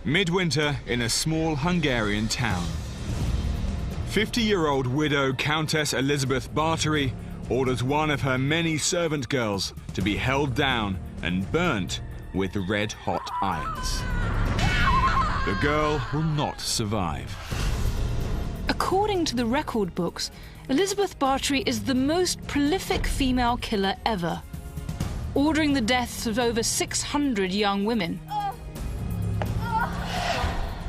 Midwinter in a small Hungarian town. 50-year-old widow Countess Elizabeth Bathory orders one of her many servant girls to be held down and burnt with red-hot irons. The girl will not survive. According to the record books, Elizabeth Bathory is the most prolific female killer ever, ordering the deaths of over 600 young women.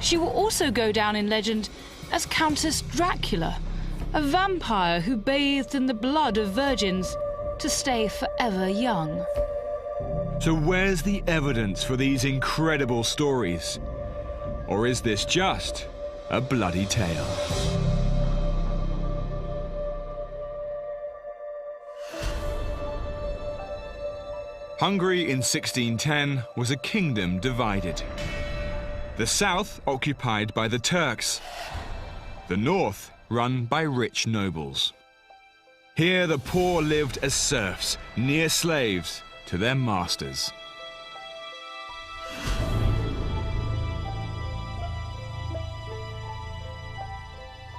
She will also go down in legend as Countess Dracula, a vampire who bathed in the blood of virgins to stay forever young. So where's the evidence for these incredible stories? Or is this just a bloody tale? Hungary in 1610 was a kingdom divided. The south occupied by the Turks, the north run by rich nobles. Here the poor lived as serfs, near slaves to their masters.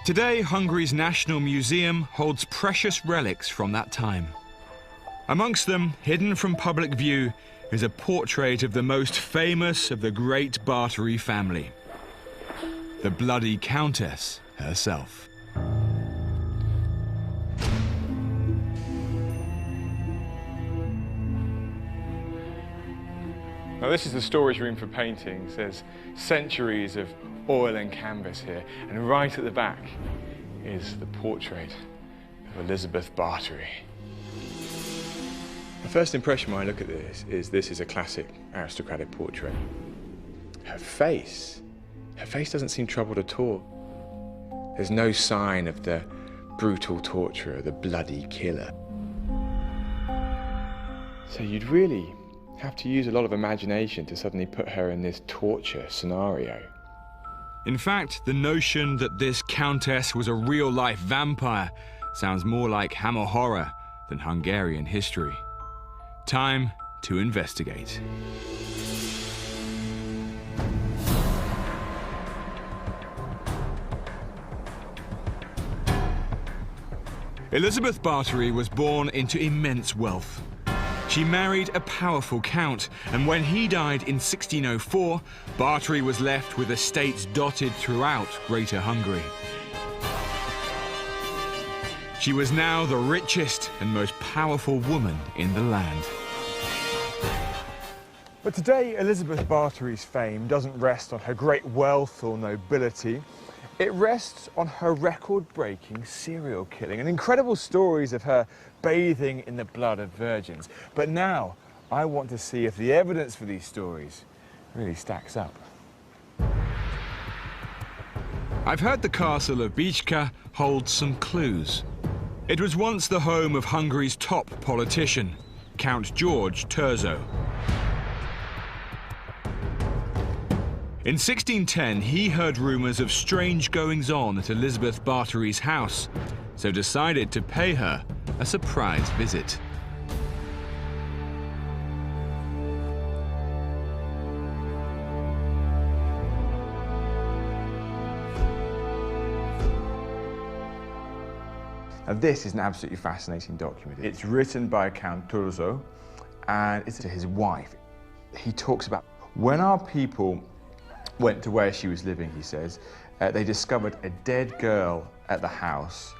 Today, Hungary's National Museum holds precious relics from that time. Amongst them, hidden from public view, is a portrait of the most famous of the great Bathory family, the Bloody Countess herself. Now this is the storage room for paintings. There's centuries of oil and canvas here, and right at the back is the portrait of Elizabeth Bathory. The first impression when I look at this is a classic aristocratic portrait. Her face doesn't seem troubled at all. There's no sign of the brutal torturer, the bloody killer. So you'd really have to use a lot of imagination to suddenly put her in this torture scenario. In fact, the notion that this countess was a real-life vampire sounds more like Hammer horror than Hungarian history. Time to investigate. Elizabeth Bathory was born into immense wealth. She married a powerful count, and when he died in 1604, Bathory was left with estates dotted throughout Greater Hungary. She was now the richest and most powerful woman in the land. But today, Elizabeth Bathory's fame doesn't rest on her great wealth or nobility. It rests on her record-breaking serial killing and incredible stories of her bathing in the blood of virgins. But now, I want to see if the evidence for these stories really stacks up. I've heard the castle of Bicska holds some clues. It was once the home of Hungary's top politician, Count George Thurzo. In 1610, he heard rumours of strange goings-on at Elizabeth Bathory's house, so decided to pay her a surprise visit. Now this is an absolutely fascinating document. It's written by Count Thurzo, and it's to his wife. He talks about when our people went to where she was living, he says, they discovered a dead girl at the house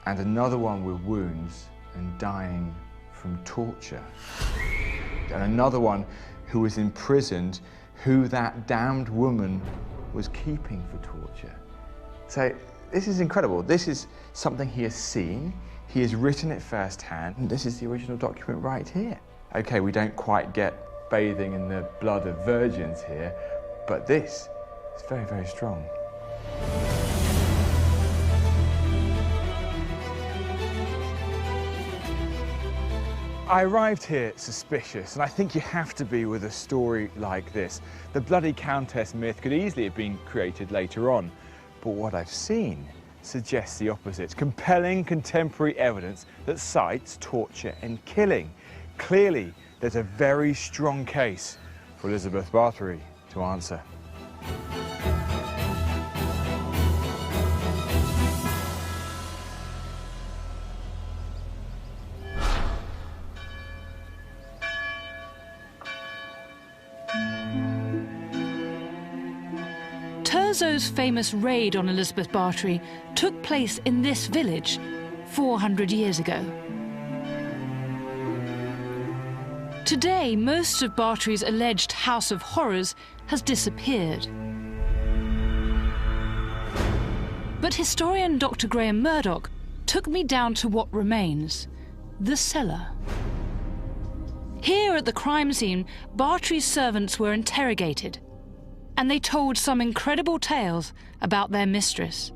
and another one with wounds and dying from torture. And another one who was imprisoned, who that damned woman was keeping for torture. So this is incredible. This is something he has seen. He has written it firsthand, and this is the original document right here. Okay, we don't quite get bathing in the blood of virgins here, but this is very, very strong. I arrived here suspicious, and I think you have to be with a story like this. The Bloody Countess myth could easily have been created later on, but what I've seen suggests the opposite. Compelling contemporary evidence that cites torture and killing. Clearly, there's a very strong case for Elizabeth Bathory to answer. Terzo's famous raid on Elizabeth Bathory took place in this village 400 years ago. Today, most of Bathory's alleged House of Horrors has disappeared. But historian Dr. Graham Murdoch took me down to what remains, the cellar. Here at the crime scene, Bathory's servants were interrogated, and they told some incredible tales about their mistress.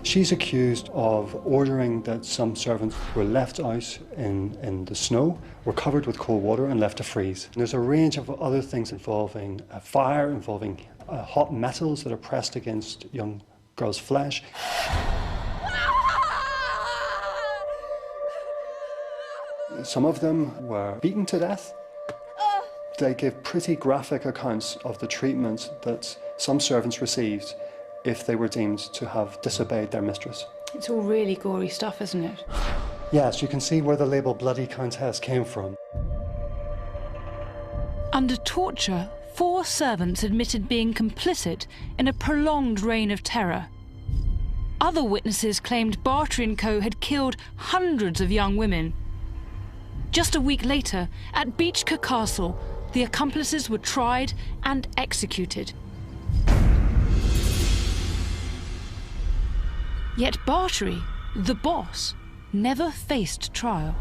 She's accused of ordering that some servants were left out in the snow, were covered with cold water and left to freeze. And there's a range of other things involving fire, involving hot metals that are pressed against young girls' flesh. Some of them were beaten to death. They give pretty graphic accounts of the treatment that some servants received if they were deemed to have disobeyed their mistress. It's all really gory stuff, isn't it? Yes, you can see where the label Bloody Countess came from. Under torture, 4 servants admitted being complicit in a prolonged reign of terror. Other witnesses claimed Bathory & Co. had killed hundreds of young women. Just a week later, at Beechcombe Castle, the accomplices were tried and executed. Yet Bathory, the boss, never faced trial.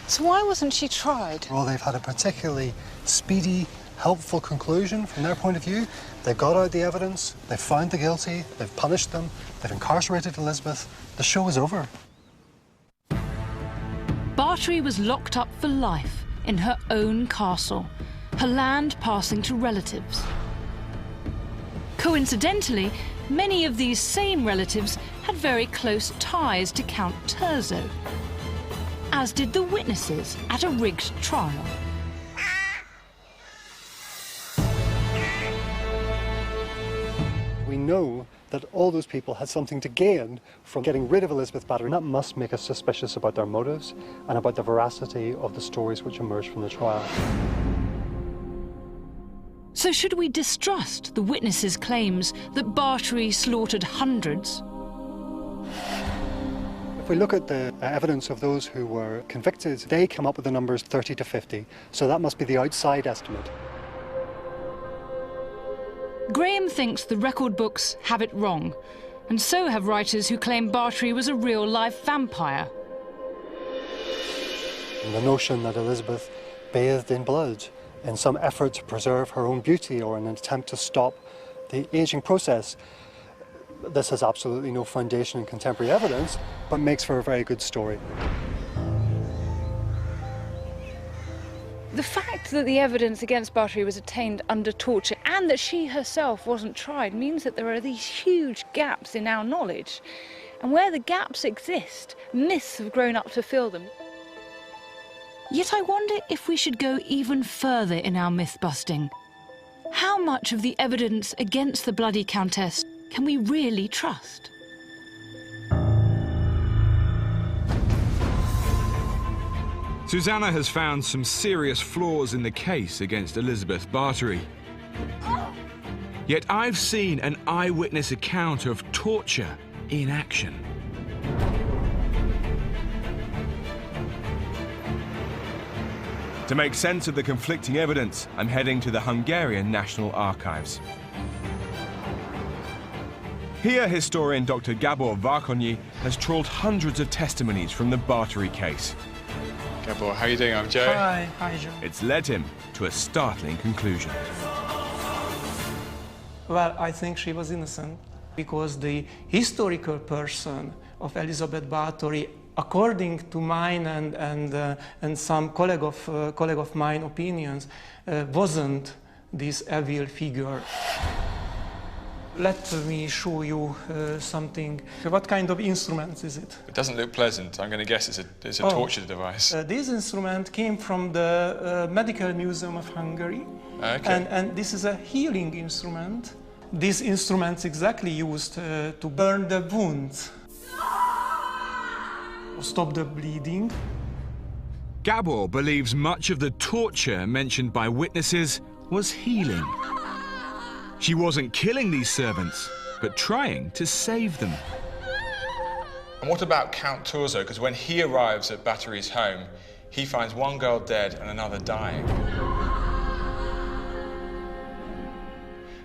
So why wasn't she tried? Well, they've had a particularly speedy, helpful conclusion from their point of view. They've got out the evidence, they've found the guilty, they've punished them, they've incarcerated Elizabeth. The show is over. Bathory was locked up for life in her own castle, her land passing to relatives. Coincidentally, many of these same relatives had very close ties to Count Terzo, as did the witnesses at a rigged trial. We know that all those people had something to gain from getting rid of Elizabeth Bathory. And that must make us suspicious about their motives and about the veracity of the stories which emerged from the trial. So should we distrust the witnesses' claims that Bathory slaughtered hundreds? If we look at the evidence of those who were convicted, they come up with the numbers 30 to 50. So that must be the outside estimate. Graham thinks the record books have it wrong, and so have writers who claim Bathory was a real-life vampire. And the notion that Elizabeth bathed in blood in some effort to preserve her own beauty or in an attempt to stop the aging process, this has absolutely no foundation in contemporary evidence, but makes for a very good story. The fact that the evidence against Bathory was obtained under torture and that she herself wasn't tried means that there are these huge gaps in our knowledge. And where the gaps exist, myths have grown up to fill them. Yet I wonder if we should go even further in our myth-busting. How much of the evidence against the Bloody Countess can we really trust? Susanna has found some serious flaws in the case against Elizabeth Bathory. Yet I've seen an eyewitness account of torture in action. To make sense of the conflicting evidence, I'm heading to the Hungarian National Archives. Here, historian Dr. Gabor Várkonyi has trawled hundreds of testimonies from the Bathory case. Gabor, how are you doing? I'm Joe. Hi, Joe. It's led him to a startling conclusion. Well, I think she was innocent because the historical person of Elizabeth Bathory, according to mine and some colleague of mine opinions, wasn't this evil figure. Let me show you something. What kind of instruments is it? It doesn't look pleasant. I'm going to guess it's a torture device. This instrument came from the Medical Museum of Hungary. Okay. And this is a healing instrument. This instrument's exactly used to burn the wounds, stop the bleeding. Gabor believes much of the torture mentioned by witnesses was healing. She wasn't killing these servants, but trying to save them. And what about Count Turzo? Because when he arrives at Bathory's home, he finds one girl dead and another dying. I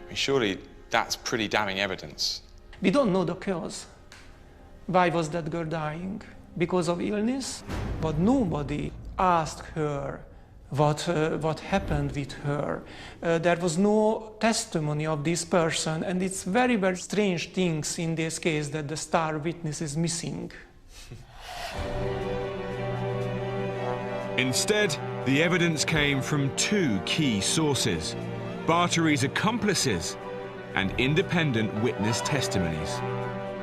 mean, surely that's pretty damning evidence. We don't know the cause. Why was that girl dying? Because of illness? But nobody asked her what happened with her. There was no testimony of this person, and it's very, very strange things in this case that the star witness is missing. Instead, the evidence came from two key sources: Bathory's accomplices and independent witness testimonies.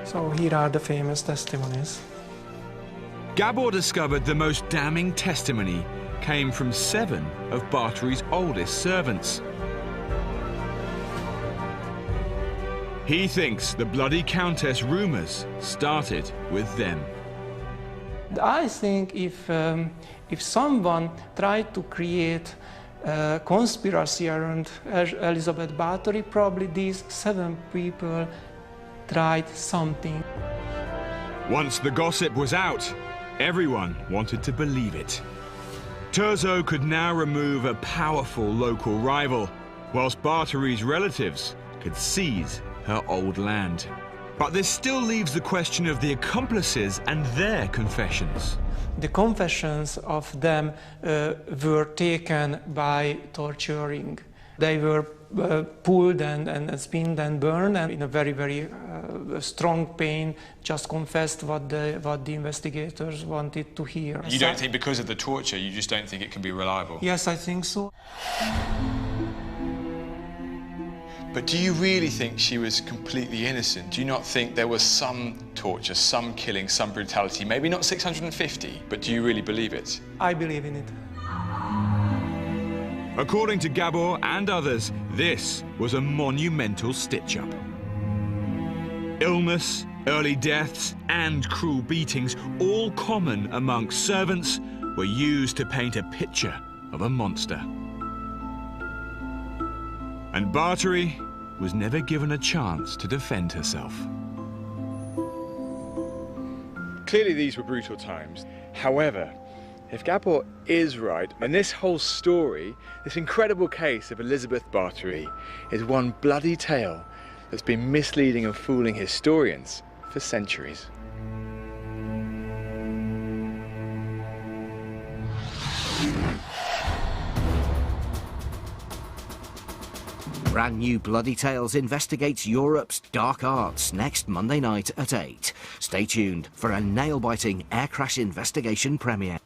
So here are the famous testimonies. Gabor discovered the most damning testimony came from 7 of Bathory's oldest servants. He thinks the bloody Countess rumours started with them. I think if someone tried to create a conspiracy around Elizabeth Bathory, probably these 7 people tried something. Once the gossip was out, everyone wanted to believe it. Turzo could now remove a powerful local rival, whilst Bathory's relatives could seize her old land. But this still leaves the question of the accomplices and their confessions. The confessions of them were taken by torturing. They were pulled and spinned and burned, and in a very, very strong pain, just confessed what the investigators wanted to hear. You don't think because of the torture, you just don't think it can be reliable? Yes, I think so. But do you really think she was completely innocent? Do you not think there was some torture, some killing, some brutality? Maybe not 650, but do you really believe it? I believe in it. According to Gabor and others, this was a monumental stitch-up. Illness, early deaths, and cruel beatings, all common amongst servants, were used to paint a picture of a monster. And Bathory was never given a chance to defend herself. Clearly these were brutal times. However, if Gabor is right, and this whole story, this incredible case of Elizabeth Bathory, is one bloody tale that's been misleading and fooling historians for centuries. Brand new Bloody Tales investigates Europe's dark arts next Monday night at 8. Stay tuned for a nail-biting air crash investigation premiere.